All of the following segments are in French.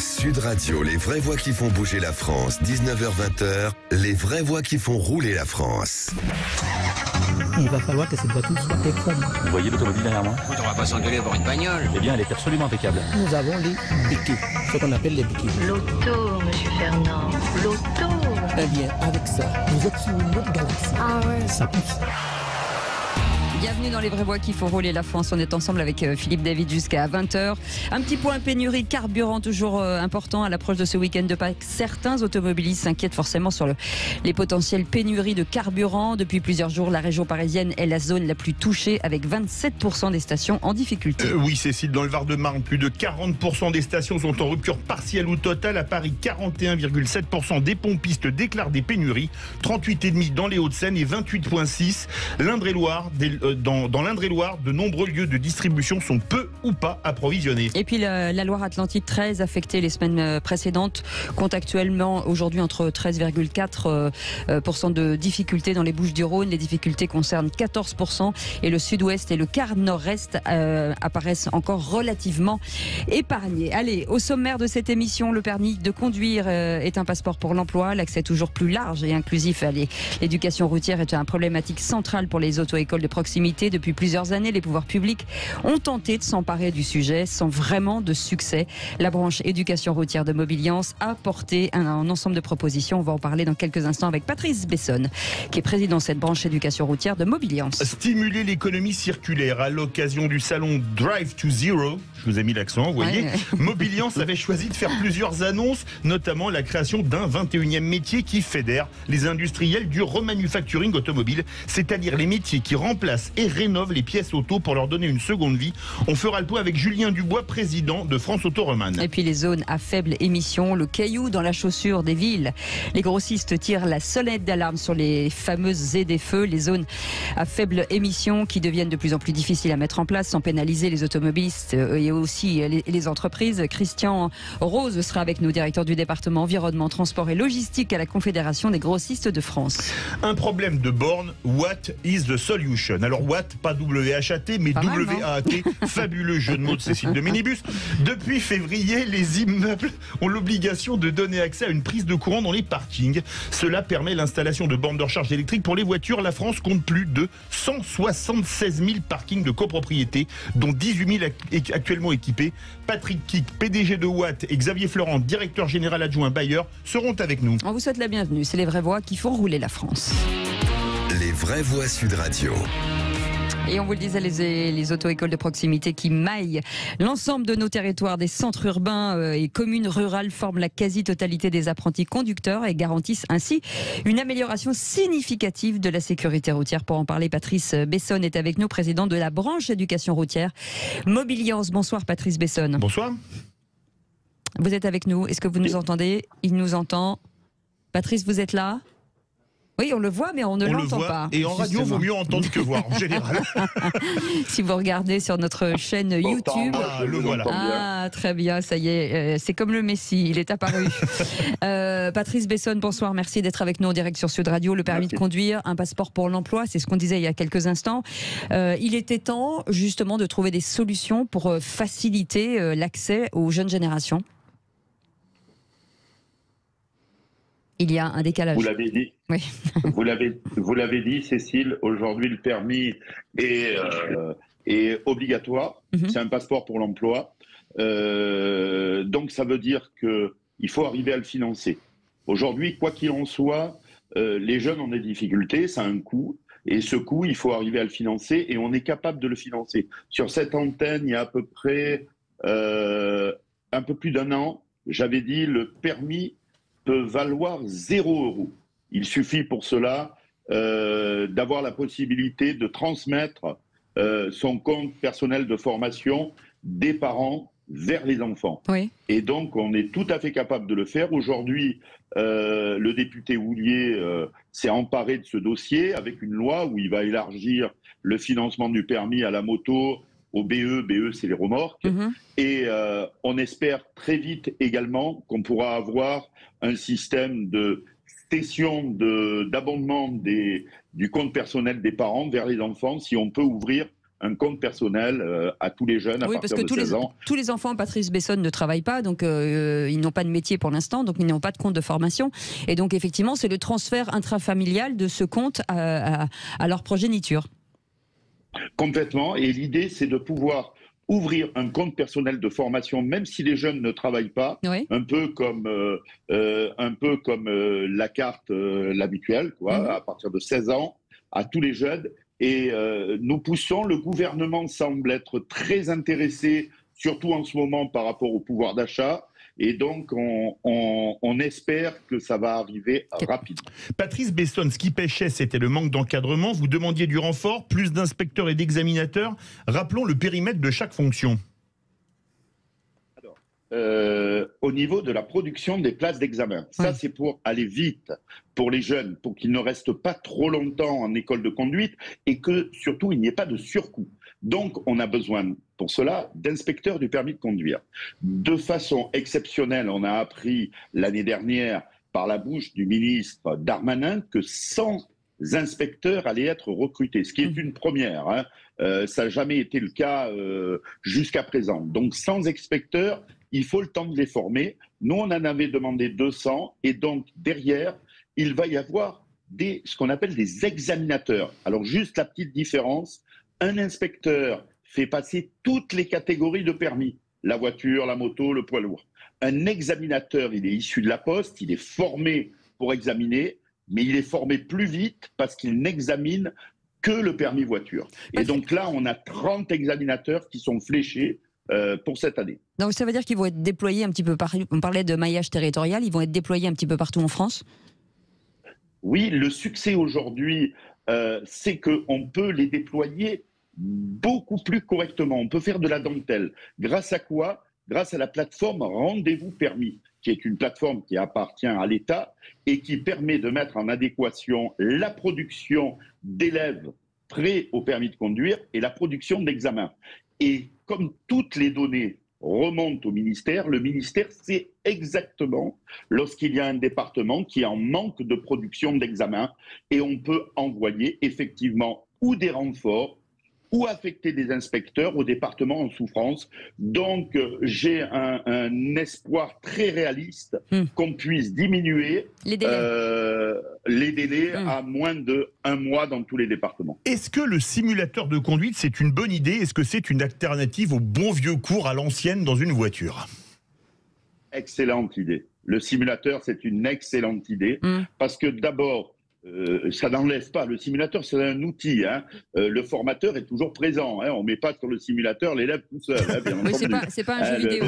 Sud Radio, les vraies voix qui font bouger la France, 19h-20h, les vraies voix qui font rouler la France. Il va falloir que cette voiture soit conforme. Vous voyez l'automobile derrière moi? Écoute, on va pas s'engueuler pour une bagnole. Eh bien, elle est absolument impeccable. Nous avons les béquets, ce qu'on appelle les béquets. L'auto, monsieur Fernand, l'auto. Eh bien, avec ça, vous êtes sur une autre galaxie. Ah ouais. Ça pousse. Bienvenue dans les vraies voix qui font rouler la France. On est ensemble avec Philippe David jusqu'à 20h. Un petit point pénurie carburant toujours important à l'approche de ce week-end de Pâques. Certains automobilistes s'inquiètent forcément sur les potentielles pénuries de carburant. Depuis plusieurs jours, la région parisienne est la zone la plus touchée avec 27% des stations en difficulté. Oui, Cécile, dans le Var-de-Marne, plus de 40% des stations sont en rupture partielle ou totale. À Paris, 41,7% des pompistes déclarent des pénuries. 38,5% dans les Hauts-de-Seine et 28,6% l'Indre-et-Loire. Dans l'Indre-et-Loire, de nombreux lieux de distribution sont peu ou pas approvisionnés. Et puis la Loire-Atlantique, très affectée les semaines précédentes, compte actuellement aujourd'hui entre 13,4% de difficultés dans les Bouches-du-Rhône. Les difficultés concernent 14% et le sud-ouest et le quart nord-est apparaissent encore relativement épargnés. Allez, au sommaire de cette émission, le permis de conduire est un passeport pour l'emploi. L'accès toujours plus large et inclusif à l'éducation routière est une problématique centrale pour les auto-écoles de proximité. Depuis plusieurs années, les pouvoirs publics ont tenté de s'emparer du sujet sans vraiment de succès. La branche éducation routière de Mobiliance a porté un ensemble de propositions. On va en parler dans quelques instants avec Patrice Bessonne, qui est président de cette branche éducation routière de Mobiliance. Stimuler l'économie circulaire à l'occasion du salon Drive to Zero. Je vous ai mis l'accent, vous voyez. Ouais. Mobiliance avait choisi de faire plusieurs annonces, notamment la création d'un 21e métier qui fédère les industriels du remanufacturing automobile, c'est-à-dire les métiers qui remplacent et rénovent les pièces auto pour leur donner une seconde vie. On fera le point avec Julien Dubois, président de France Auto Roman. Et puis les zones à faible émission, le caillou dans la chaussure des villes. Les grossistes tirent la sonnette d'alarme sur les fameuses ZFE, les zones à faible émission qui deviennent de plus en plus difficiles à mettre en place sans pénaliser les automobilistes et aussi les entreprises. Christian Rose sera avec nous, directeur du département environnement, transport et logistique à la Confédération des grossistes de France. Un problème de borne, what is the solution? Alors Watt, pas W-H-A-T, mais W-A-T. Fabuleux jeu de mots de Cécile de Minibus. Depuis février, les immeubles ont l'obligation de donner accès à une prise de courant dans les parkings. Cela permet l'installation de bornes de recharge électrique pour les voitures. La France compte plus de 176 000 parkings de copropriété, dont 18 000 actuellement équipés. Patrick Kick, PDG de Watt, et Xavier Florent, directeur général adjoint Bayer, seront avec nous. On vous souhaite la bienvenue. C'est les vraies voix qui font rouler la France. Les vraies voix Sud Radio. Et on vous le disait, les auto-écoles de proximité qui maillent l'ensemble de nos territoires, des centres urbains et communes rurales forment la quasi-totalité des apprentis conducteurs et garantissent ainsi une amélioration significative de la sécurité routière. Pour en parler, Patrice Bessonne est avec nous, président de la branche éducation routière Mobiliance. Bonsoir Patrice Bessonne. Bonsoir. Vous êtes avec nous, est-ce que vous nous entendez? Il nous entend. Patrice, vous êtes là? Oui, on le voit, mais on ne l'entend pas. Et en radio, il vaut mieux entendre que voir, en général. Si vous regardez sur notre chaîne YouTube. Ah, le voilà. Ah, très bien, ça y est. C'est comme le Messie, il est apparu. Patrice Bessonne, bonsoir. Merci d'être avec nous en direct sur Sud Radio. Le permis de conduire, un passeport pour l'emploi, c'est ce qu'on disait il y a quelques instants. Il était temps, justement, de trouver des solutions pour faciliter l'accès aux jeunes générations. Il y a un décalage. Vous l'avez dit. Oui. vous l'avez dit, Cécile. Aujourd'hui, le permis est obligatoire. C'est un passeport pour l'emploi. Donc, ça veut dire qu'il faut arriver à le financer. Aujourd'hui, quoi qu'il en soit, les jeunes ont des difficultés. Ça a un coût. Et ce coût, il faut arriver à le financer. Et on est capable de le financer. Sur cette antenne, il y a à peu près un peu plus d'un an, j'avais dit le permis peut valoir 0 €. Il suffit pour cela d'avoir la possibilité de transmettre son compte personnel de formation des parents vers les enfants. Oui. Et donc, on est tout à fait capable de le faire. Aujourd'hui, le député Houllier s'est emparé de ce dossier avec une loi où il va élargir le financement du permis à la moto, au BE, c'est les remorques. Et on espère très vite également qu'on pourra avoir un système de cession d'abondement du compte personnel des parents vers les enfants si on peut ouvrir un compte personnel à tous les jeunes à Oui, parce partir que de 16 ans. tous les enfants, Patrice Bessonne, ne travaillent pas, donc ils n'ont pas de métier pour l'instant, donc ils n'ont pas de compte de formation. Et donc, effectivement, c'est le transfert intrafamilial de ce compte à leur progéniture. Complètement. Et l'idée, c'est de pouvoir ouvrir un compte personnel de formation, même si les jeunes ne travaillent pas, Oui. un peu comme la carte l'habituelle, quoi, à partir de 16 ans, à tous les jeunes. Et nous poussons, le gouvernement semble être très intéressé, surtout en ce moment par rapport au pouvoir d'achat. Et donc, on espère que ça va arriver rapidement. Patrice Bessonne, ce qui pêchait, c'était le manque d'encadrement. Vous demandiez du renfort, plus d'inspecteurs et d'examinateurs. Rappelons le périmètre de chaque fonction. Au niveau de la production des places d'examen, ça c'est pour aller vite pour les jeunes, pour qu'ils ne restent pas trop longtemps en école de conduite et que surtout il n'y ait pas de surcoût. Donc on a besoin pour cela d'inspecteurs du permis de conduire. De façon exceptionnelle, on a appris l'année dernière par la bouche du ministre Darmanin que 100 inspecteurs allaient être recrutés, ce qui est une première. Hein. Ça n'a jamais été le cas jusqu'à présent. Donc 100 inspecteurs, il faut le temps de les former. Nous, on en avait demandé 200 et donc derrière, il va y avoir ce qu'on appelle des examinateurs. Alors juste la petite différence, un inspecteur fait passer toutes les catégories de permis, la voiture, la moto, le poids lourd. Un examinateur, il est issu de la poste, il est formé pour examiner, mais il est formé plus vite parce qu'il n'examine que le permis voiture. Et donc là, on a 30 examinateurs qui sont fléchés pour cette année. Donc ça veut dire qu'ils vont être déployés un petit peu partout. On parlait de maillage territorial, ils vont être déployés un petit peu partout en France? Oui, le succès aujourd'hui, c'est qu'on peut les déployer beaucoup plus correctement. On peut faire de la dentelle. Grâce à quoi? Grâce à la plateforme Rendez-vous Permis, qui est une plateforme qui appartient à l'État et qui permet de mettre en adéquation la production d'élèves prêts au permis de conduire et la production d'examens. Et comme toutes les données remontent au ministère, le ministère sait exactement lorsqu'il y a un département qui est en manque de production d'examens et on peut envoyer effectivement ou des renforts ou affecter des inspecteurs au département en souffrance. Donc, j'ai un espoir très réaliste qu'on puisse diminuer les délais à moins d'1 mois dans tous les départements. Est-ce que le simulateur de conduite, c'est une bonne idée? Est-ce que c'est une alternative au bon vieux cours à l'ancienne dans une voiture? Excellente idée. Le simulateur, c'est une excellente idée parce que d'abord, ça n'enlève pas. Le simulateur, c'est un outil. Hein. Le formateur est toujours présent. Hein. On ne met pas sur le simulateur l'élève tout seul. Hein, bien oui, c'est pas un jeu vidéo.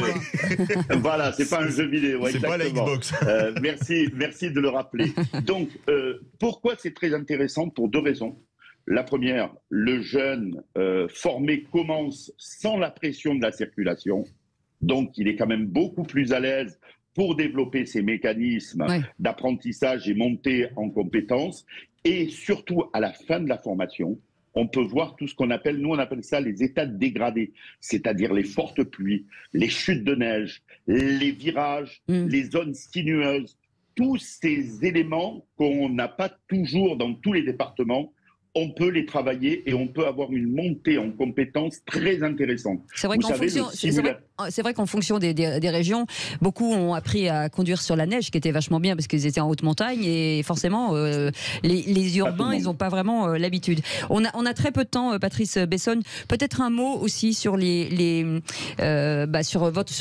Voilà, c'est pas un jeu vidéo. C'est pas la Xbox. Merci de le rappeler. Donc, pourquoi c'est très intéressant? Pour 2 raisons. La première, le jeune formé commence sans la pression de la circulation. Donc, il est quand même beaucoup plus à l'aise pour développer ces mécanismes d'apprentissage et monter en compétences. Et surtout, à la fin de la formation, on peut voir tout ce qu'on appelle, nous on appelle ça les états dégradés, c'est-à-dire les fortes pluies, les chutes de neige, les virages, les zones sinueuses, tous ces éléments qu'on n'a pas toujours dans tous les départements. On peut les travailler et on peut avoir une montée en compétences très intéressante. C'est vrai qu'en fonction des régions, beaucoup ont appris à conduire sur la neige, ce qui était vachement bien parce qu'ils étaient en haute montagne et forcément les urbains, ils n'ont pas vraiment l'habitude. On a très peu de temps, Patrice Bessonne. Peut-être un mot aussi sur sur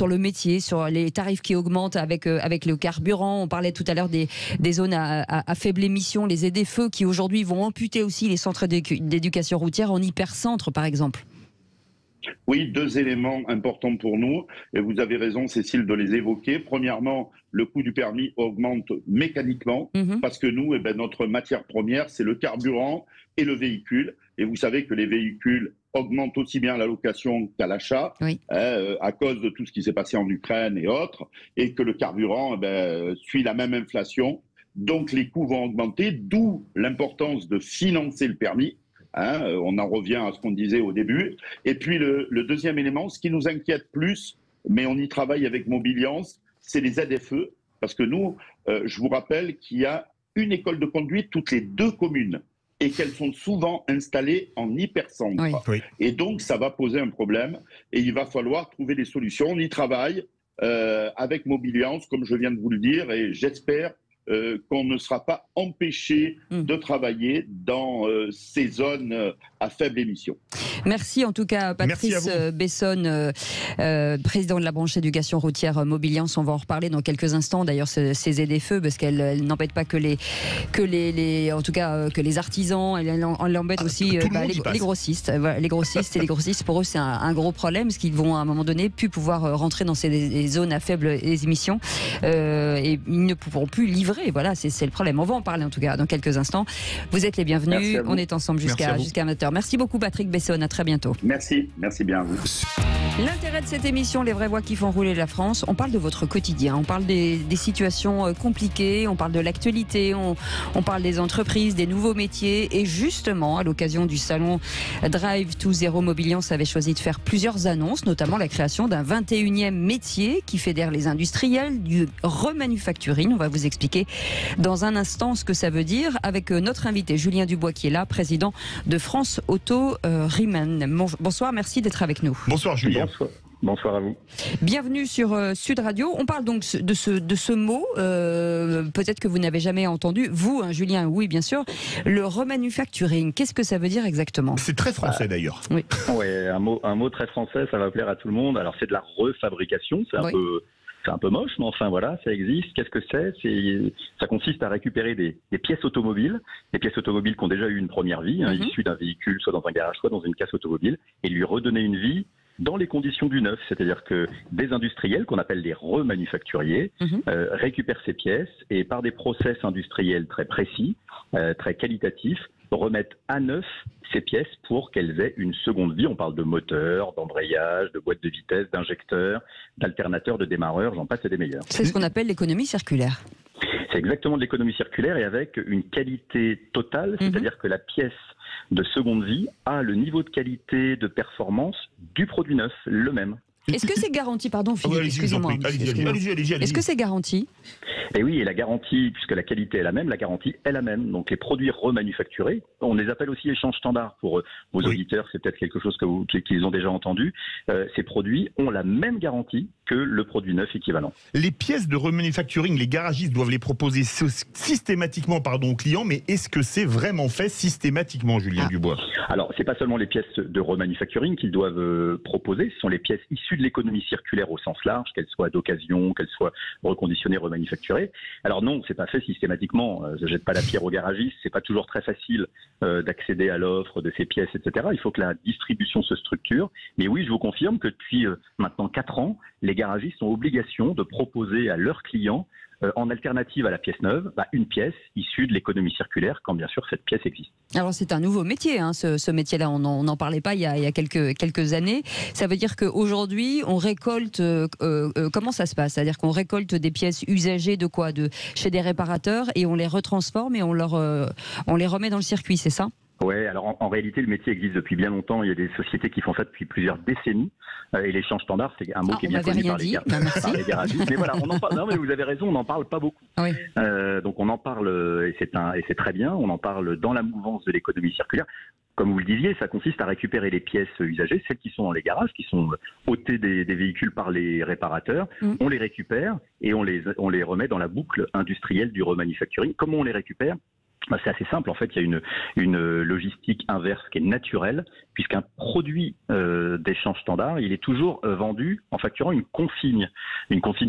le métier, sur les tarifs qui augmentent avec le carburant. On parlait tout à l'heure des zones à faible émission, les ZFE qui aujourd'hui vont amputer aussi les centres d'éducation routière en hypercentre, par exemple. Oui, 2 éléments importants pour nous, et vous avez raison, Cécile, de les évoquer. Premièrement, le coût du permis augmente mécaniquement, parce que nous, notre matière première, c'est le carburant et le véhicule. Et vous savez que les véhicules augmentent aussi bien à la location qu'à l'achat, à cause de tout ce qui s'est passé en Ukraine et autres, et que le carburant suit la même inflation. Donc les coûts vont augmenter, d'où l'importance de financer le permis. Hein, on en revient à ce qu'on disait au début. Et puis le deuxième élément, ce qui nous inquiète plus, mais on y travaille avec Mobiliance, c'est les ZFE. Parce que nous, je vous rappelle qu'il y a une école de conduite toutes les 2 communes. et qu'elles sont souvent installées en hypercentre. Oui. Oui. Et donc, ça va poser un problème et il va falloir trouver des solutions. On y travaille avec Mobiliance, comme je viens de vous le dire, et j'espère qu'on ne sera pas empêché de travailler dans ces zones à faible émission. Merci en tout cas Patrice Bessonne, président de la branche éducation routière Mobiliance. On va en reparler dans quelques instants. D'ailleurs, ces ZFE, parce qu'elle n'embête pas que les artisans, elle embête aussi les grossistes. Voilà, les grossistes, pour eux, c'est un gros problème, parce qu'ils vont à un moment donné plus pouvoir rentrer dans ces zones à faible émission et ils ne pourront plus livrer. Voilà, c'est le problème. On va en parler en tout cas dans quelques instants. Vous êtes les bienvenus. On est ensemble jusqu'à 20h. Merci beaucoup Patrick Bessonne. À très bientôt. Merci bien à vous. L'intérêt de cette émission, les vraies voix qui font rouler la France, on parle de votre quotidien, on parle des situations compliquées, on parle de l'actualité, on parle des entreprises, des nouveaux métiers. Et justement, à l'occasion du salon Drive to Zero, Mobiliance avait choisi de faire plusieurs annonces, notamment la création d'un 21e métier qui fédère les industriels, du remanufacturing. On va vous expliquer dans un instant ce que ça veut dire avec notre invité Julien Dubois qui est là, président de France Auto Riemann. Bonsoir, merci d'être avec nous. Bonsoir Julien. Bonsoir à vous. Bienvenue sur Sud Radio. On parle donc de ce mot, peut-être que vous n'avez jamais entendu, vous, Julien, oui bien sûr, le remanufacturing. Qu'est-ce que ça veut dire exactement? C'est très français d'ailleurs. Oui, un mot très français, ça va plaire à tout le monde. Alors c'est de la refabrication, c'est un peu moche, mais enfin voilà, ça existe. Qu'est-ce que c'est? Ça consiste à récupérer des pièces automobiles qui ont déjà eu une première vie, issues d'un véhicule, soit dans un garage, soit dans une casse automobile, et lui redonner une vie dans les conditions du neuf. C'est-à-dire que des industriels, qu'on appelle des remanufacturiers, récupèrent ces pièces et par des process industriels très précis, très qualitatifs, remettent à neuf ces pièces pour qu'elles aient une seconde vie. On parle de moteurs, d'embrayage, de boîtes de vitesse, d'injecteurs, d'alternateurs, de démarreurs, j'en passe et des meilleurs. C'est ce qu'on appelle l'économie circulaire. C'est exactement de l'économie circulaire et avec une qualité totale, c'est-à-dire que la pièce de seconde vie a le niveau de qualité, de performance du produit neuf, le même. Est-ce que c'est garanti, pardon Philippe, excusez-moi. Allez-y. Est-ce que c'est garanti? Et oui, et la garantie, puisque la qualité est la même, la garantie est la même. Donc les produits remanufacturés, on les appelle aussi échanges standards pour vos auditeurs, c'est peut-être quelque chose qu'ils ont déjà entendu. Ces produits ont la même garantie que le produit neuf équivalent. Les pièces de remanufacturing, les garagistes doivent les proposer systématiquement aux clients, mais est-ce que c'est vraiment fait systématiquement, Julien Dubois? Alors, c'est pas seulement les pièces de remanufacturing qu'ils doivent proposer, ce sont les pièces issues de l'économie circulaire au sens large, qu'elles soient d'occasion, qu'elles soient reconditionnées, remanufacturées. Alors non, c'est pas fait systématiquement. Je jette pas la pierre aux garagistes, c'est pas toujours très facile d'accéder à l'offre de ces pièces, etc. Il faut que la distribution se structure. Mais oui, je vous confirme que depuis maintenant 4 ans, les garagistes ont obligation de proposer à leurs clients, en alternative à la pièce neuve, une pièce issue de l'économie circulaire, quand bien sûr cette pièce existe. Alors c'est un nouveau métier, ce métier-là, on n'en parlait pas il y a quelques années. Ça veut dire qu'aujourd'hui, on récolte, comment ça se passe? C'est-à-dire qu'on récolte des pièces usagées chez des réparateurs et on les retransforme et on les remet dans le circuit, c'est ça? Ouais, alors en réalité, le métier existe depuis bien longtemps. Il y a des sociétés qui font ça depuis plusieurs décennies. Et l'échange standard, c'est un mot qui est bien connu par les garagistes. Mais voilà, on en parle. Non, mais vous avez raison, on n'en parle pas beaucoup. Oui. Donc on en parle, et c'est très bien. On en parle dans la mouvance de l'économie circulaire. Comme vous le disiez, ça consiste à récupérer les pièces usagées, celles qui sont dans les garages, qui sont ôtées des véhicules par les réparateurs. On les récupère et on les remet dans la boucle industrielle du remanufacturing. Comment on les récupère? C'est assez simple, en fait, il y a une logistique inverse qui est naturelle, puisqu'un produit d'échange standard, il est toujours vendu en facturant une consigne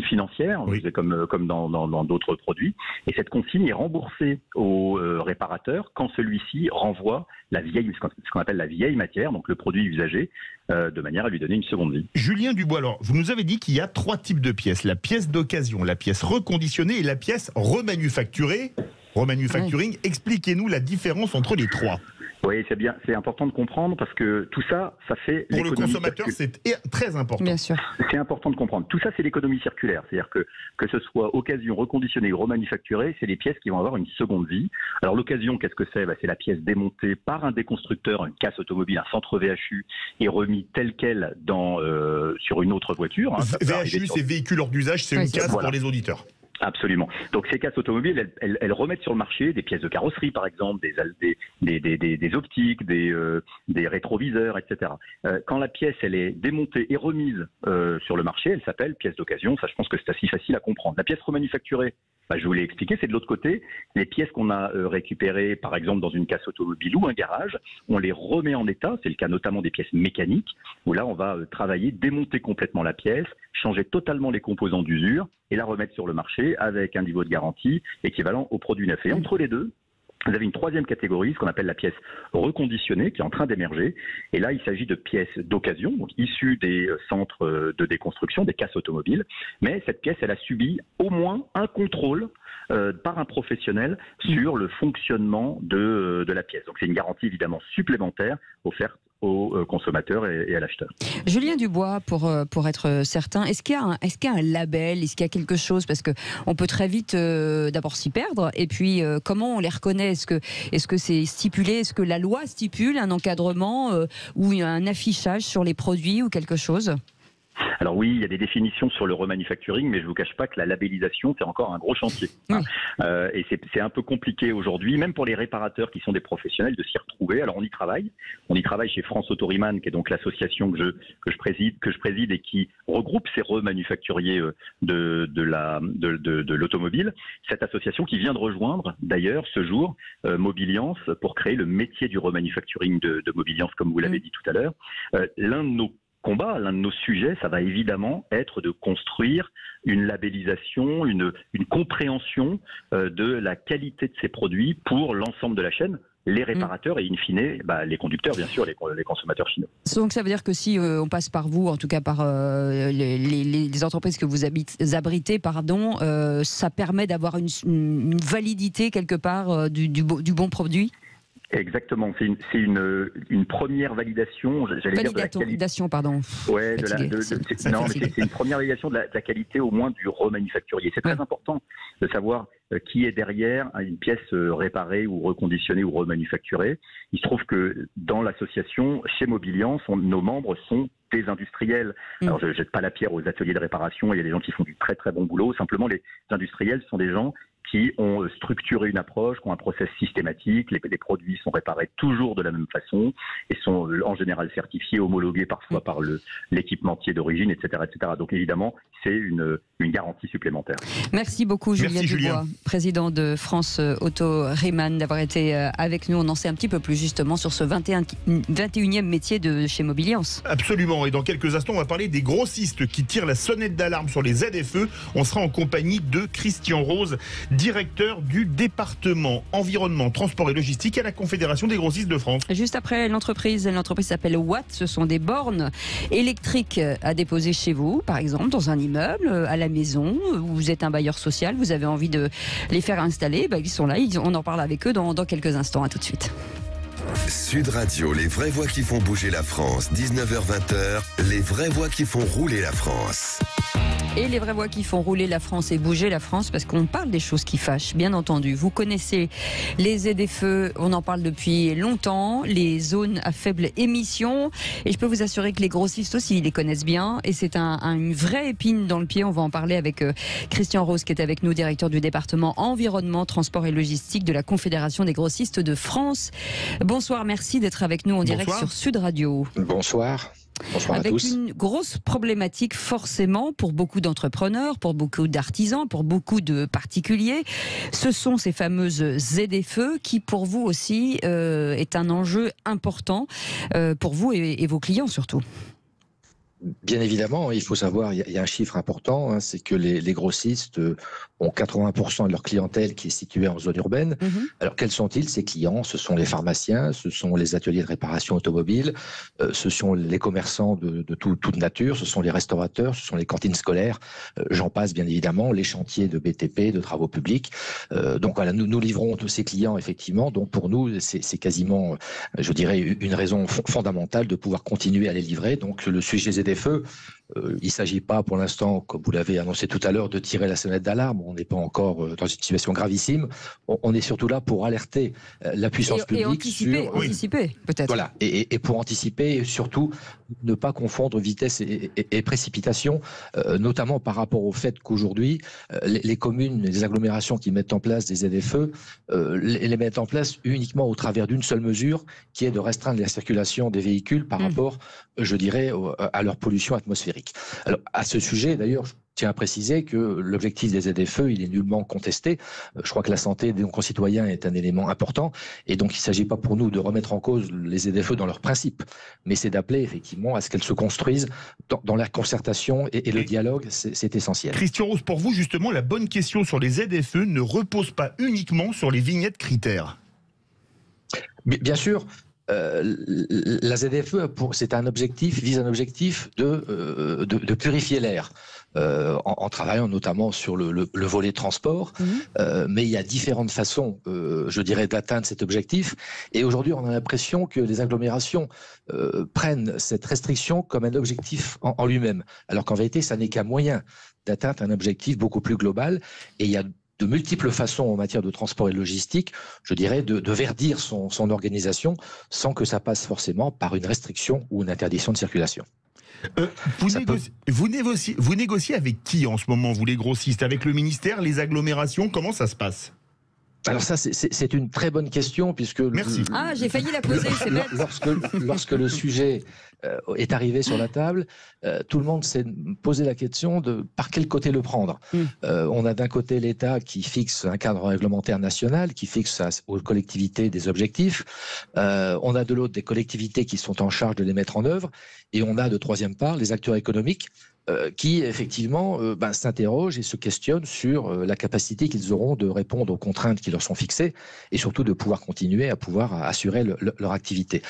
financière, comme dans d'autres produits, et cette consigne est remboursée au réparateur quand celui-ci renvoie ce qu'on appelle la vieille matière, donc le produit usagé, de manière à lui donner une seconde vie. Julien Dubois, alors, vous nous avez dit qu'il y a 3 types de pièces, la pièce d'occasion, la pièce reconditionnée et la pièce remanufacturée. Remanufacturing, expliquez-nous la différence entre les 3. Oui, c'est bien, c'est important de comprendre parce que tout ça, ça fait pour le consommateur, c'est très important. Bien sûr. C'est important de comprendre. Tout ça, c'est l'économie circulaire. C'est-à-dire que ce soit occasion, reconditionnée ou remanufacturée, c'est les pièces qui vont avoir une seconde vie. Alors l'occasion, qu'est-ce que c'est? C'est la pièce démontée par un déconstructeur, une casse automobile, un centre VHU, et remis telle quelle sur une autre voiture. VHU, c'est véhicule hors d'usage, c'est une casse pour les auditeurs. Absolument. Donc ces casses automobiles, elles remettent sur le marché des pièces de carrosserie, par exemple, des optiques, des rétroviseurs, etc. Quand la pièce elle est démontée et remise sur le marché, elle s'appelle pièce d'occasion. Ça, je pense que c'est assez facile à comprendre. La pièce remanufacturée, je vous l'ai expliqué, c'est de l'autre côté. Les pièces qu'on a récupérées, par exemple, dans une casse automobile ou un garage, on les remet en état. C'est le cas notamment des pièces mécaniques, où là, on va travailler, démonter complètement la pièce, changer totalement les composants d'usure et la remettre sur le marché avec un niveau de garantie équivalent au produit neuf. Et entre les deux, vous avez une troisième catégorie, ce qu'on appelle la pièce reconditionnée, qui est en train d'émerger. Et là, il s'agit de pièces d'occasion, donc issues des centres de déconstruction, des casses automobiles. Mais cette pièce, elle a subi au moins un contrôle par un professionnel sur le fonctionnement de la pièce. Donc c'est une garantie évidemment supplémentaire offerte aux consommateurs et à l'acheteur. Julien Dubois, pour être certain, est-ce qu'il y a un label, est-ce qu'il y a quelque chose, parce qu'on peut très vite d'abord s'y perdre, et puis comment on les reconnaît, est-ce que c'est stipulé, est-ce que la loi stipule un encadrement ou un affichage sur les produits ou quelque chose ? Alors oui, il y a des définitions sur le remanufacturing, mais je ne vous cache pas que la labellisation, c'est encore un gros chantier. Oui. Et c'est un peu compliqué aujourd'hui, même pour les réparateurs qui sont des professionnels, de s'y retrouver. Alors on y travaille. On y travaille chez France Autoriman, qui est donc l'association que je préside et qui regroupe ces remanufacturiers de l'automobile. Cette association qui vient de rejoindre, d'ailleurs, ce jour, Mobiliance, pour créer le métier du remanufacturing de Mobiliance, comme vous l'avez dit tout à l'heure. L'un de nos combat, l'un de nos sujets, ça va évidemment être de construire une labellisation, une compréhension de la qualité de ces produits pour l'ensemble de la chaîne, les réparateurs et in fine les conducteurs, bien sûr, les consommateurs finaux. Donc ça veut dire que si on passe par vous, en tout cas par les entreprises que vous abritez, ça permet d'avoir une validité quelque part du bon produit ? Exactement, c'est une première validation, j'allais dire de la qualité. Pardon. Ouais, c'est une première validation de la qualité au moins du remanufacturier. C'est très important de savoir qui est derrière une pièce réparée ou reconditionnée ou remanufacturée. Il se trouve que dans l'association, chez Mobiliance, nos membres sont des industriels. Alors je ne jette pas la pierre aux ateliers de réparation, il y a des gens qui font du très très bon boulot. Simplement, les industriels sont des gens qui ont structuré une approche, qui ont un process systématique. Les produits sont réparés toujours de la même façon et sont en général certifiés, homologués parfois par l'équipementier d'origine, etc., etc. Donc évidemment, c'est une garantie supplémentaire. Merci beaucoup Julien Dubois, président de France Autoriman, d'avoir été avec nous. On en sait un petit peu plus justement sur ce 21e métier de chez Mobiliance. Absolument, et dans quelques instants, on va parler des grossistes qui tirent la sonnette d'alarme sur les ZFE. On sera en compagnie de Christian Rose, directeur du département environnement, transport et logistique à la Confédération des grossistes de France. Juste après, l'entreprise s'appelle Watt. Ce sont des bornes électriques à déposer chez vous, par exemple, dans un immeuble, à la maison, où vous êtes un bailleur social, vous avez envie de les faire installer. Ils sont là, on en parle avec eux dans quelques instants. À tout de suite. Sud Radio, les vraies voix qui font bouger la France. 19h-20h, les vraies voix qui font rouler la France. Et les vraies voix qui font rouler la France et bouger la France, parce qu'on parle des choses qui fâchent, bien entendu. Vous connaissez les ZFE, on en parle depuis longtemps, les zones à faible émission. Et je peux vous assurer que les grossistes aussi, ils les connaissent bien. Et c'est une vraie épine dans le pied. On va en parler avec Christian Rose, qui est avec nous, directeur du département environnement, transport et logistique de la Confédération des grossistes de France. Bonsoir, merci d'être avec nous en direct sur Sud Radio. Bonsoir. Bonsoir avec à tous. Une grosse problématique forcément pour beaucoup d'entrepreneurs, pour beaucoup d'artisans, pour beaucoup de particuliers. Ce sont ces fameuses ZFE qui pour vous aussi est un enjeu important pour vous et vos clients surtout. Bien évidemment, il faut savoir, il y a un chiffre important, c'est que les grossistes ont 80% de leur clientèle qui est située en zone urbaine. Alors quels sont-ils ces clients? Ce sont les pharmaciens, ce sont les ateliers de réparation automobile, ce sont les commerçants de toute nature, ce sont les restaurateurs, ce sont les cantines scolaires, j'en passe bien évidemment, les chantiers de BTP, de travaux publics. Donc voilà, nous livrons tous ces clients effectivement, donc pour nous c'est quasiment, je dirais, une raison fondamentale de pouvoir continuer à les livrer. Donc le sujet ZFE, Il ne s'agit pas pour l'instant, comme vous l'avez annoncé tout à l'heure, de tirer la sonnette d'alarme. On n'est pas encore dans une situation gravissime. On est surtout là pour alerter la puissance publique. Et anticiper peut-être. Voilà, et pour anticiper, et surtout ne pas confondre vitesse et précipitation, notamment par rapport au fait qu'aujourd'hui, les communes, les agglomérations qui mettent en place des ZFE, les mettent en place uniquement au travers d'une seule mesure, qui est de restreindre la circulation des véhicules par rapport, je dirais, à leur pollution atmosphérique. Alors, à ce sujet, d'ailleurs, je tiens à préciser que l'objectif des ZFE, il est nullement contesté. Je crois que la santé de nos concitoyens est un élément important, et donc il ne s'agit pas pour nous de remettre en cause les ZFE dans leur principe, mais c'est d'appeler effectivement à ce qu'elles se construisent dans la concertation et le dialogue, c'est essentiel. Christian Rose, pour vous, justement, la bonne question sur les ZFE ne repose pas uniquement sur les vignettes critères. Bien sûr. La ZFE c'est un objectif, vise un objectif de purifier l'air, en travaillant notamment sur le volet transport, mais il y a différentes façons, je dirais, d'atteindre cet objectif, et aujourd'hui on a l'impression que les agglomérations prennent cette restriction comme un objectif en lui-même, alors qu'en vérité ça n'est qu'un moyen d'atteindre un objectif beaucoup plus global, et il y a de multiples façons en matière de transport et de logistique, je dirais, de verdir son organisation sans que ça passe forcément par une restriction ou une interdiction de circulation. Vous négociez avec qui en ce moment, vous les grossistes? Avec le ministère, les agglomérations, comment ça se passe? Alors ça, c'est une très bonne question, puisque... Merci. J'ai failli la poser, c'est bête. Lorsque le sujet est arrivé sur la table, tout le monde s'est posé la question de par quel côté le prendre. On a d'un côté l'État qui fixe un cadre réglementaire national, qui fixe aux collectivités des objectifs. On a de l'autre des collectivités qui sont en charge de les mettre en œuvre. Et on a de troisième part les acteurs économiques qui effectivement s'interrogent et se questionnent sur la capacité qu'ils auront de répondre aux contraintes qui leur sont fixées et surtout de pouvoir continuer à pouvoir assurer leur activité.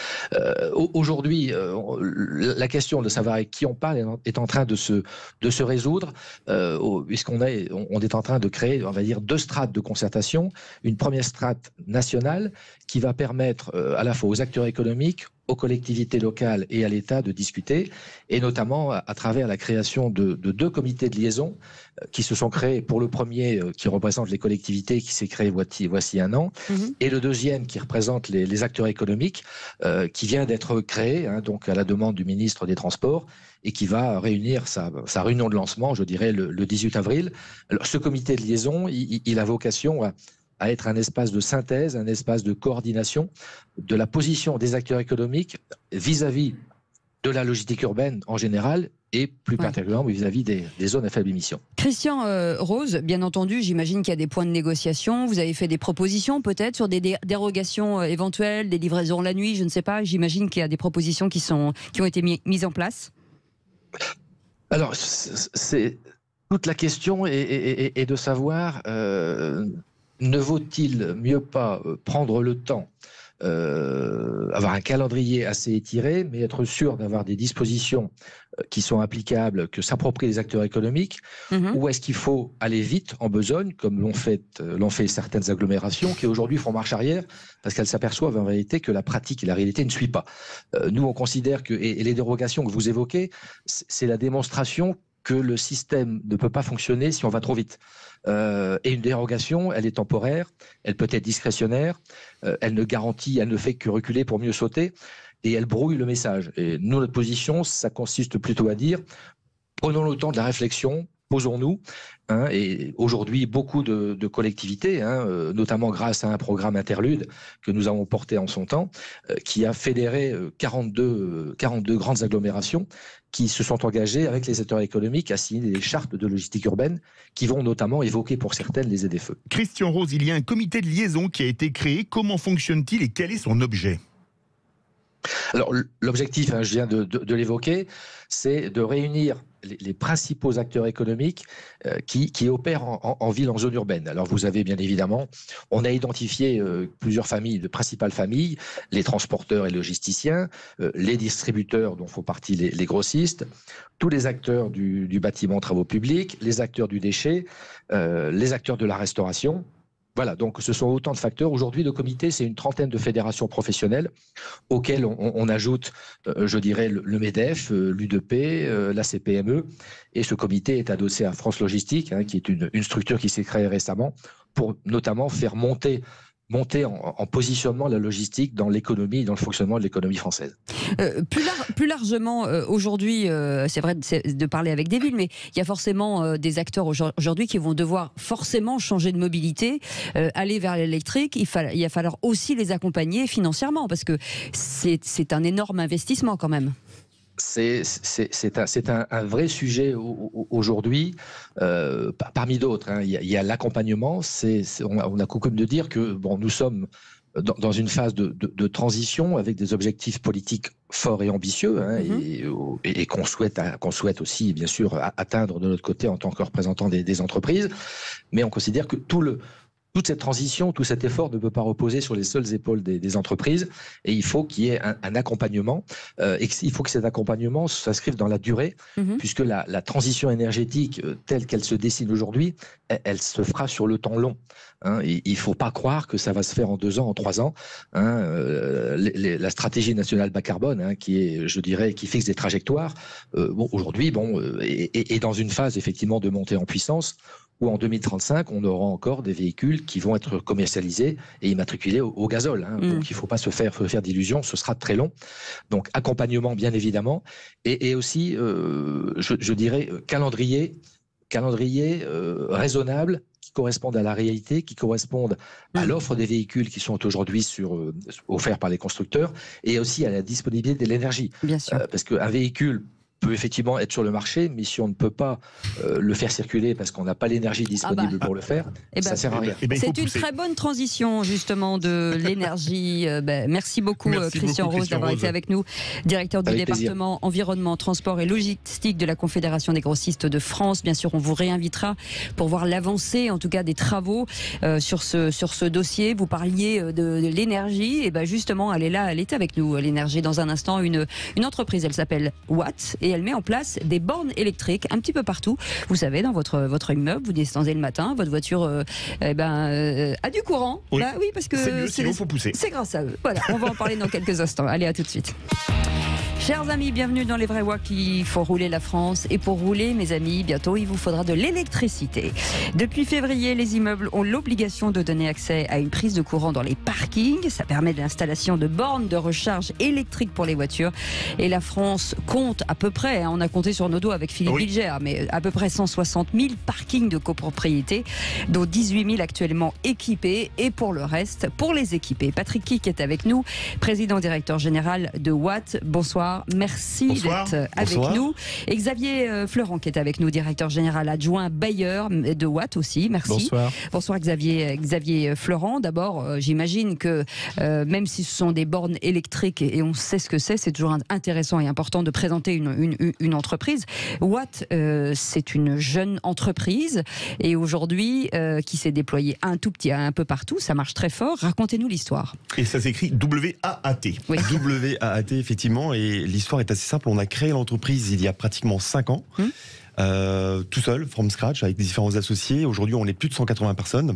Aujourd'hui, la question de savoir avec qui on parle est en train de se résoudre, puisqu'on est en train de créer, on va dire, 2 strates de concertation. Une première strate nationale qui va permettre à la fois aux acteurs économiques, aux collectivités locales et à l'État de discuter, et notamment à travers la création de 2 comités de liaison qui se sont créés. Pour le premier, qui représente les collectivités, qui s'est créé voici un an, et le deuxième qui représente les acteurs économiques, qui vient d'être créé, donc à la demande du ministre des Transports, et qui va réunir sa réunion de lancement, je dirais, le 18 avril. Alors, ce comité de liaison, il a vocation à être un espace de synthèse, un espace de coordination de la position des acteurs économiques vis-à-vis de la logistique urbaine en général et plus particulièrement vis-à-vis des zones à faible émission. Christian Rose, bien entendu, j'imagine qu'il y a des points de négociation. Vous avez fait des propositions peut-être sur des dérogations éventuelles, des livraisons la nuit, je ne sais pas. J'imagine qu'il y a des propositions qui ont été mises en place. Alors, c'est toute la question est de savoir... ne vaut-il mieux pas prendre le temps, avoir un calendrier assez étiré, mais être sûr d'avoir des dispositions qui sont applicables, que s'approprient les acteurs économiques, ou est-ce qu'il faut aller vite en besogne, comme l'ont fait certaines agglomérations qui aujourd'hui font marche arrière, parce qu'elles s'aperçoivent en réalité que la pratique et la réalité ne suivent pas. Nous, on considère que, et les dérogations que vous évoquez, c'est la démonstration que le système ne peut pas fonctionner si on va trop vite. Et une dérogation, elle est temporaire, elle peut être discrétionnaire, elle ne fait que reculer pour mieux sauter, et elle brouille le message. Et nous, notre position, ça consiste plutôt à dire, prenons le temps de la réflexion, posons-nous. Et aujourd'hui, beaucoup de collectivités, notamment grâce à un programme interlude que nous avons porté en son temps, qui a fédéré 42 grandes agglomérations qui se sont engagées avec les acteurs économiques à signer des chartes de logistique urbaine qui vont notamment évoquer pour certaines les ZFE. Christian Rose, il y a un comité de liaison qui a été créé. Comment fonctionne-t-il et quel est son objet ? Alors, l'objectif, je viens de l'évoquer, c'est de réunir les principaux acteurs économiques qui opèrent en ville, en zone urbaine. Alors, vous avez bien évidemment, on a identifié plusieurs familles, de principales familles, les transporteurs et logisticiens, les distributeurs dont font partie les grossistes, tous les acteurs du bâtiment, travaux publics, les acteurs du déchet, les acteurs de la restauration, Voilà, donc ce sont autant de facteurs. Aujourd'hui, le comité, c'est une trentaine de fédérations professionnelles auxquelles on ajoute, je dirais, le MEDEF, l'UDP, la CPME. Et ce comité est adossé à France Logistique, qui est une structure qui s'est créée récemment pour notamment faire monter en positionnement la logistique dans l'économie, dans le fonctionnement de l'économie française. Plus largement, aujourd'hui, c'est vrai de parler avec des villes, mais il y a forcément des acteurs aujourd'hui qui vont devoir forcément changer de mobilité, aller vers l'électrique. Il va falloir aussi les accompagner financièrement, parce que c'est un énorme investissement quand même. C'est un vrai sujet aujourd'hui, parmi d'autres. Il y a l'accompagnement. On a coutume de dire que nous sommes dans une phase de transition avec des objectifs politiques forts et ambitieux, et qu'on souhaite aussi, bien sûr, atteindre de notre côté en tant que représentant des entreprises. Mais on considère que toute cette transition, tout cet effort ne peut pas reposer sur les seules épaules des entreprises, et il faut qu'il y ait un accompagnement, et il faut que cet accompagnement s'inscrive dans la durée, puisque la transition énergétique telle qu'elle se dessine aujourd'hui, elle se fera sur le temps long. Il ne faut pas croire que ça va se faire en 2 ans, en 3 ans. La stratégie nationale bas carbone, qui fixe des trajectoires, aujourd'hui, est dans une phase effectivement de montée en puissance, où en 2035, on aura encore des véhicules qui vont être commercialisés et immatriculés au gazole. Donc il ne faut pas se faire d'illusions, ce sera très long. Donc accompagnement, bien évidemment, et aussi, je dirais, calendrier raisonnable, qui correspondent à la réalité, qui correspondent à l'offre des véhicules qui sont aujourd'hui offerts par les constructeurs, et aussi à la disponibilité de l'énergie. Bien sûr. Parce qu'un véhicule peut effectivement être sur le marché, mais si on ne peut pas le faire circuler parce qu'on n'a pas l'énergie disponible pour le faire, ça ne sert à rien. C'est une très bonne transition justement de l'énergie. Merci beaucoup Christian Rose d'avoir été avec nous, directeur du département environnement, transport et logistique de la Confédération des grossistes de France. Bien sûr, on vous réinvitera pour voir l'avancée, en tout cas des travaux sur ce dossier. Vous parliez de l'énergie, et justement, elle est avec nous, l'énergie. Dans un instant, une entreprise, elle s'appelle Watt, et elle met en place des bornes électriques un petit peu partout. Vous savez, dans votre immeuble, vous descendez le matin, votre voiture a du courant. Oui, oui, parce que c'est mieux, sinon faut pousser. C'est grâce à eux. Voilà, on va en parler dans quelques instants. Allez, à tout de suite. Chers amis, bienvenue dans Les Vrais Voix qui font rouler la France. Et pour rouler, mes amis, bientôt, il vous faudra de l'électricité. Depuis février, les immeubles ont l'obligation de donner accès à une prise de courant dans les parkings. Ça permet l'installation de bornes de recharge électrique pour les voitures. Et la France compte à peu près, on a compté sur nos doigts avec Philippe Bilger, mais à peu près 160 000 parkings de copropriété, dont 18 000 actuellement équipés. Et pour le reste, pour les équiper. Patrick Kick est avec nous, président directeur général de Watt. Bonsoir. Merci d'être avec nous. Et Xavier Fleurant qui est avec nous, directeur général adjoint bailleur de Watt aussi. Merci. Bonsoir Xavier Fleurant. D'abord, j'imagine que même si ce sont des bornes électriques et on sait ce que c'est toujours intéressant et important de présenter une entreprise. Watt, c'est une jeune entreprise et aujourd'hui qui s'est déployée un peu partout. Ça marche très fort. Racontez-nous l'histoire. Et ça s'écrit W-A-A-T. Oui. W-A-A-T, effectivement. Et l'histoire est assez simple. On a créé l'entreprise il y a pratiquement 5 ans. Tout seul, from scratch, avec différents associés. Aujourd'hui, on est plus de 180 personnes.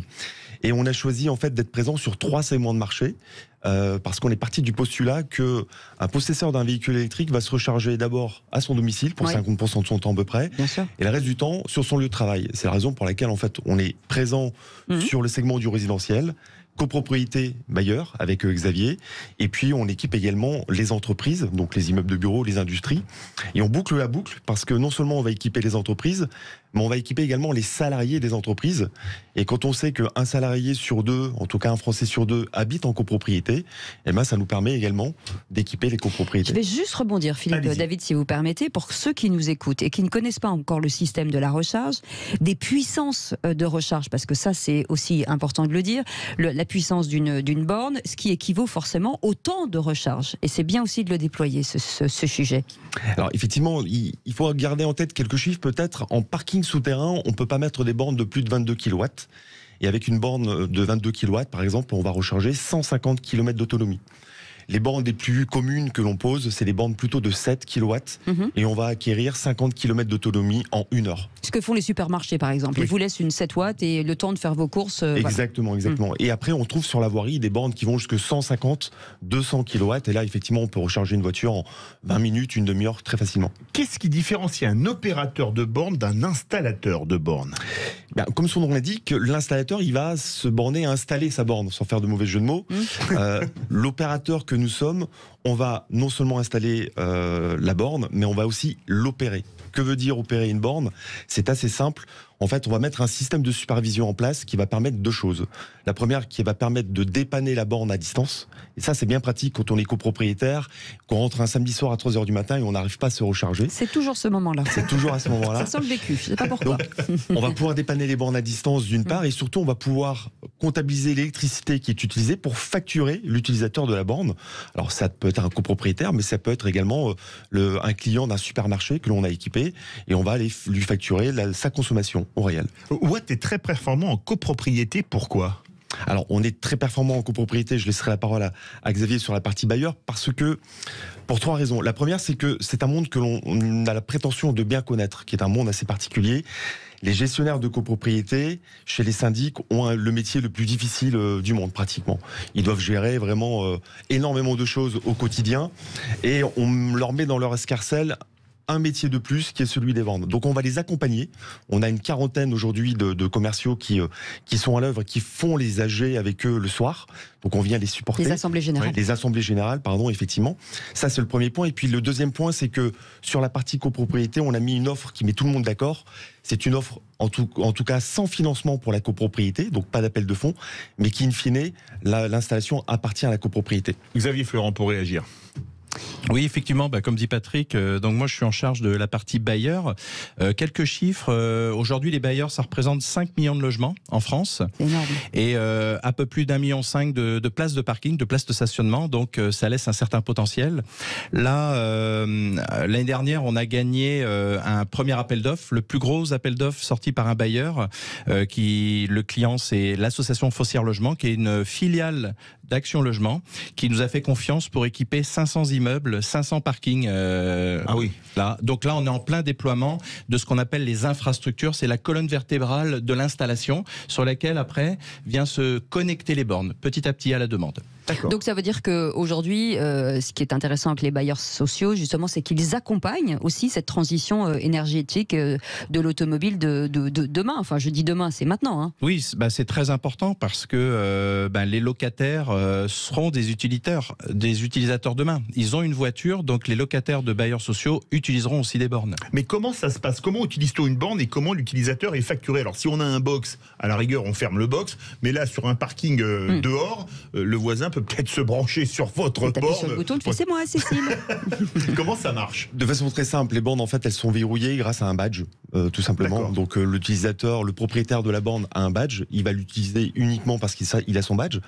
Et on a choisi en fait d'être présent sur 3 segments de marché. Parce qu'on est parti du postulat qu'un possesseur d'un véhicule électrique va se recharger d'abord à son domicile, pour 50% de son temps à peu près, et le reste du temps sur son lieu de travail. C'est la raison pour laquelle en fait on est présent sur le segment du résidentiel, copropriété bailleur avec Xavier, et puis on équipe également les entreprises, donc les immeubles de bureaux, les industries, et on boucle la boucle parce que non seulement on va équiper les entreprises, mais on va équiper également les salariés des entreprises. Et quand on sait qu'un salarié sur 2, en tout cas un Français sur 2, habite en copropriété, ça nous permet également d'équiper les copropriétés. Je vais juste rebondir, Philippe David, si vous permettez, pour ceux qui nous écoutent et qui ne connaissent pas encore le système de la recharge, des puissances de recharge, parce que ça c'est aussi important de le dire, la puissance d'une borne, ce qui équivaut forcément au temps de recharge. Et c'est bien aussi de le déployer, ce sujet. Alors effectivement, il faut garder en tête quelques chiffres peut-être. En parking souterrain, on ne peut pas mettre des bornes de plus de 22 kW. Et avec une borne de 22 kW, par exemple, on va recharger 150 km d'autonomie. Les bornes les plus communes que l'on pose, c'est des bornes plutôt de 7 kW et on va acquérir 50 km d'autonomie en 1 heure. Ce que font les supermarchés par exemple. Ils vous laissent une 7 watts et le temps de faire vos courses. Exactement. Et après, on trouve sur la voirie des bornes qui vont jusqu'à 150, 200 kW. Et là, effectivement, on peut recharger une voiture en 20 minutes, une demi-heure très facilement. Qu'est-ce qui différencie un opérateur de borne d'un installateur de borne ? Comme son nom l'indique, l'installateur, il va se borner à installer sa borne, sans faire de mauvais jeu de mots. L'opérateur que nous sommes, on va non seulement installer la borne, mais on va aussi l'opérer. Que veut dire opérer une borne ? C'est assez simple. En fait, on va mettre un système de supervision en place qui va permettre 2 choses. La première, qui va permettre de dépanner la borne à distance. Et ça, c'est bien pratique quand on est copropriétaire, qu'on rentre un samedi soir à 3h du matin et on n'arrive pas à se recharger. C'est toujours ce moment-là. C'est toujours à ce moment-là. Ça sent le vécu, je ne sais pas pourquoi. Donc, on va pouvoir dépanner les bornes à distance d'une part, et surtout, on va pouvoir comptabiliser l'électricité qui est utilisée pour facturer l'utilisateur de la borne. Alors, ça peut être un copropriétaire, mais ça peut être également un client d'un supermarché que l'on a équipé, et on va aller lui facturer sa consommation au réel. Watt est très performant en copropriété, pourquoi ? Alors, on est très performant en copropriété. Je laisserai la parole à Xavier sur la partie bailleur parce que, pour 3 raisons. La première, c'est que c'est un monde que l'on a la prétention de bien connaître, qui est un monde assez particulier. Les gestionnaires de copropriété, chez les syndics, ont le métier le plus difficile du monde, pratiquement. Ils doivent gérer vraiment énormément de choses au quotidien et on leur met dans leur escarcelle un métier de plus qui est celui des ventes. Donc on va les accompagner. On a une quarantaine aujourd'hui de commerciaux qui sont à l'œuvre, qui font les AG avec eux le soir. Donc on vient les supporter. Les assemblées générales. Les assemblées générales, pardon, effectivement. Ça, c'est le premier point. Et puis le deuxième point, c'est que sur la partie copropriété, on a mis une offre qui met tout le monde d'accord. C'est une offre, en tout cas, sans financement pour la copropriété, donc pas d'appel de fonds, mais qui, in fine, l'installation appartient à la copropriété. Xavier Florent, pour réagir. Oui, effectivement, comme dit Patrick, donc moi je suis en charge de la partie bailleur. Quelques chiffres, aujourd'hui les bailleurs ça représente 5 millions de logements en France. C'est énorme. Et un peu plus d'1,5 million de places de parking, de places de stationnement, donc ça laisse un certain potentiel. Là, l'année dernière on a gagné un premier appel d'offres, le plus gros appel d'offres sorti par un bailleur, le client c'est l'association Foncière Logement, qui est une filiale d'Action Logement, qui nous a fait confiance pour équiper 500 immeubles, 500 parkings. Ah oui. Là. Donc là, on est en plein déploiement de ce qu'on appelle les infrastructures. C'est la colonne vertébrale de l'installation sur laquelle, après, vient se connecter les bornes, petit à petit à la demande. Donc ça veut dire qu'aujourd'hui, ce qui est intéressant avec les bailleurs sociaux, justement, c'est qu'ils accompagnent aussi cette transition énergétique de l'automobile de demain. Enfin, je dis demain, c'est maintenant. Hein. Oui, c'est très important parce que les locataires seront des utilisateurs demain. Ils ont une voiture, donc les locataires de bailleurs sociaux utiliseront aussi des bornes. Mais comment ça se passe ? Comment utilise-t-on une borne et comment l'utilisateur est facturé ? Alors si on a un box, à la rigueur, on ferme le box, mais là, sur un parking dehors, le voisin peut peut-être se brancher sur votre borne. Sur le bouton, c'est moi, Cécile. Comment ça marche ? De façon très simple, les bornes en fait elles sont verrouillées grâce à un badge, tout simplement. D'accord. Donc l'utilisateur, le propriétaire de la borne a un badge, il va l'utiliser uniquement parce qu'il a son badge.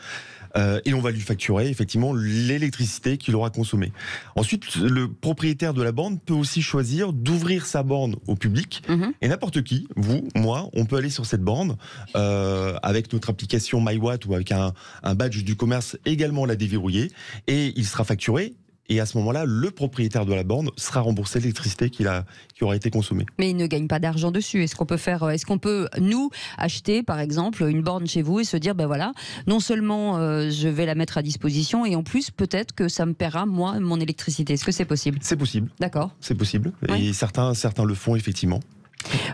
Et on va lui facturer effectivement l'électricité qu'il aura consommée. Ensuite, le propriétaire de la borne peut aussi choisir d'ouvrir sa borne au public. Et n'importe qui, vous, moi, on peut aller sur cette borne avec notre application MyWatt ou avec un badge du commerce également la déverrouiller et il sera facturé. Et à ce moment-là, le propriétaire de la borne sera remboursé l'électricité qui aura été consommée. Mais il ne gagne pas d'argent dessus. Est-ce qu'on peut, nous, acheter, par exemple, une borne chez vous et se dire, voilà, non seulement je vais la mettre à disposition, et en plus, peut-être que ça me paiera, moi, mon électricité. Est-ce que c'est possible ? C'est possible. D'accord. C'est possible. Ouais. Et certains le font, effectivement.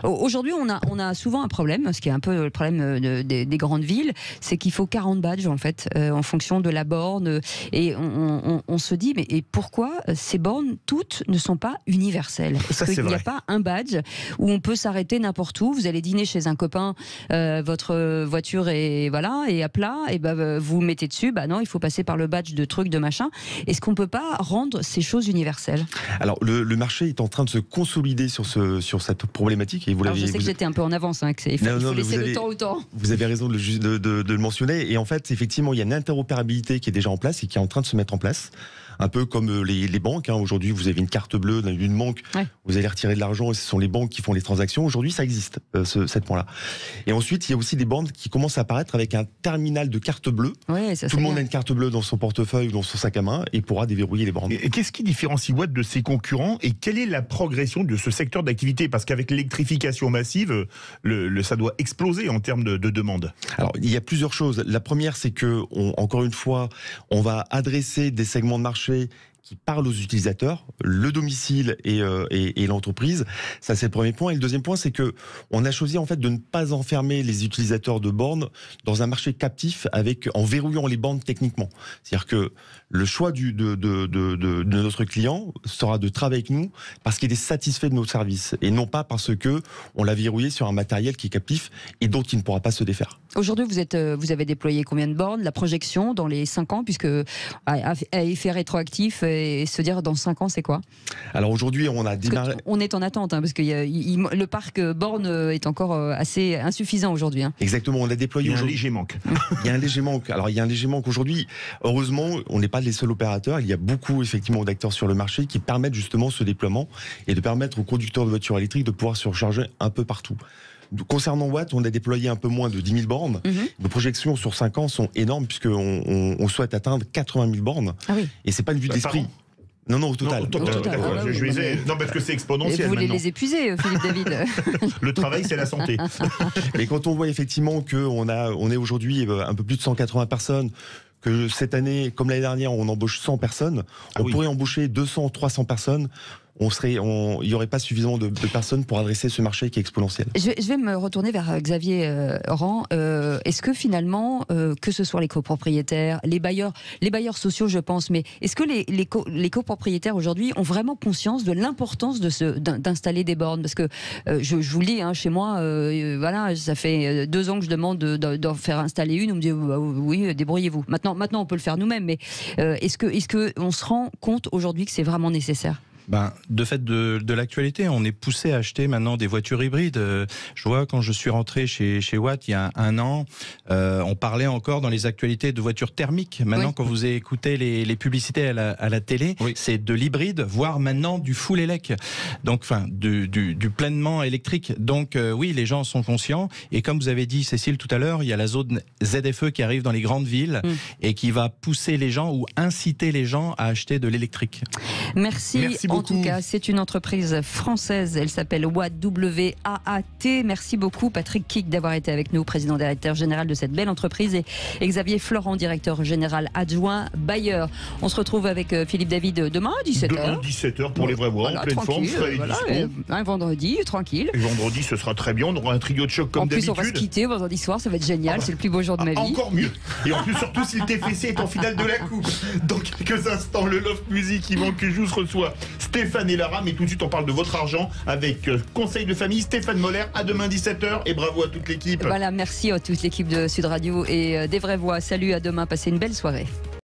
Aujourd'hui, on a souvent un problème, ce qui est un peu le problème des grandes villes, c'est qu'il faut 40 badges en fait, en fonction de la borne. Et on se dit, mais et pourquoi ces bornes toutes ne sont pas universelles ? Est-ce qu'il n'y a pas un badge où on peut s'arrêter n'importe où ? Vous allez dîner chez un copain, votre voiture est à plat, et vous mettez dessus. Non, il faut passer par le badge de truc, de machin. Est-ce qu'on peut pas rendre ces choses universelles ? Alors le marché est en train de se consolider sur cette problématique. Et je sais que j'étais un peu en avance, il faut laisser le temps au temps. Vous avez raison de le mentionner. Et en fait, effectivement, il y a une interopérabilité qui est déjà en place et qui est en train de se mettre en place. un peu comme les banques. Aujourd'hui, vous avez une carte bleue d'une banque, vous allez retirer de l'argent et ce sont les banques qui font les transactions. Aujourd'hui, ça existe, cette point-là. Et ensuite, il y a aussi des bornes qui commencent à apparaître avec un terminal de carte bleue. Tout le monde a une carte bleue dans son portefeuille ou dans son sac à main et pourra déverrouiller les bornes. Et qu'est-ce qui différencie Watt de ses concurrents et quelle est la progression de ce secteur d'activité? Parce qu'avec l'électrification massive, ça doit exploser en termes de demande. Alors, il y a plusieurs choses. La première, c'est que, encore une fois, on va adresser des segments de marché qui parlent aux utilisateurs, le domicile et l'entreprise. Ça, c'est le premier point. Et le deuxième point, c'est que on a choisi en fait de ne pas enfermer les utilisateurs de bornes dans un marché captif en verrouillant les bornes techniquement. C'est-à-dire que le choix de notre client sera de travailler avec nous parce qu'il est satisfait de nos services et non pas parce que on l'a verrouillé sur un matériel qui est captif et dont il ne pourra pas se défaire. Aujourd'hui, vous avez déployé combien de bornes? La projection dans les 5 ans, puisque à effet rétroactif et se dire dans 5 ans, c'est quoi? Alors aujourd'hui, on a démarré. On est en attente, parce que le parc borne est encore assez insuffisant aujourd'hui. Exactement, on a déployé. Il y a un léger manque. Il y a un léger manque. Alors il y a un léger manque aujourd'hui. Heureusement, on n'est pas les seuls opérateurs. Il y a beaucoup effectivement d'acteurs sur le marché qui permettent justement ce déploiement et de permettre aux conducteurs de voitures électriques de pouvoir se recharger un peu partout. Concernant Watt, on a déployé un peu moins de 10 000 bornes. Nos projections sur 5 ans sont énormes puisqu'on souhaite atteindre 80 000 bornes. Et c'est pas une vue d'esprit. Non, au total. Non, parce que c'est exponentiel. Et vous voulez les épuiser, Philippe David. Le travail, c'est la santé. Mais quand on voit effectivement qu'on est aujourd'hui un peu plus de 180 personnes, que cette année, comme l'année dernière, on embauche 100 personnes, on pourrait embaucher 200, 300 personnes. Il n'y aurait pas suffisamment de personnes pour adresser ce marché qui est exponentiel. Je vais me retourner vers Xavier Oran. Est-ce que finalement, que ce soit les copropriétaires, les bailleurs sociaux, je pense, mais est-ce que les copropriétaires aujourd'hui ont vraiment conscience de l'importance d'installer des bornes? Parce que je vous le dis, chez moi, voilà, ça fait 2 ans que je demande d'en faire installer une. On me dit oui, débrouillez-vous. Maintenant, on peut le faire nous-mêmes, mais est-ce que on se rend compte aujourd'hui que c'est vraiment nécessaire? De fait de l'actualité, on est poussé à acheter maintenant des voitures hybrides. Je vois, quand je suis rentré chez Watt il y a 1 an, on parlait encore dans les actualités de voitures thermiques. Maintenant, quand vous écoutez les publicités à la télé, c'est de l'hybride, voire maintenant du full élec. Donc, du pleinement électrique. Donc, oui, les gens sont conscients. Et comme vous avez dit, Cécile, tout à l'heure, il y a la zone ZFE qui arrive dans les grandes villes et qui va pousser les gens ou inciter les gens à acheter de l'électrique. Merci beaucoup. En tout cas, c'est une entreprise française. Elle s'appelle Watt, W-A-A-T. Merci beaucoup, Patrick Kick, d'avoir été avec nous, président directeur général de cette belle entreprise, et Xavier Florent, directeur général adjoint Bayer. On se retrouve avec Philippe David demain à 17h. Demain 17h pour les vrais voix, en pleine forme, frais et dispo. Un vendredi, tranquille. Et vendredi, ce sera très bien. On aura un trio de choc comme d'habitude. En plus, on va se quitter vendredi soir. Ça va être génial. C'est le plus beau jour de ma vie. Encore mieux. Et en plus, surtout si le TFC est en finale de la coupe. Dans quelques instants, le Loft Music, Yvan Cujous reçoit Stéphane et Lara, mais tout de suite on parle de votre argent avec Conseil de famille, Stéphane Moller. À demain 17h et bravo à toute l'équipe. Voilà, merci à toute l'équipe de Sud Radio et des Vraies Voix. Salut, à demain, passez une belle soirée.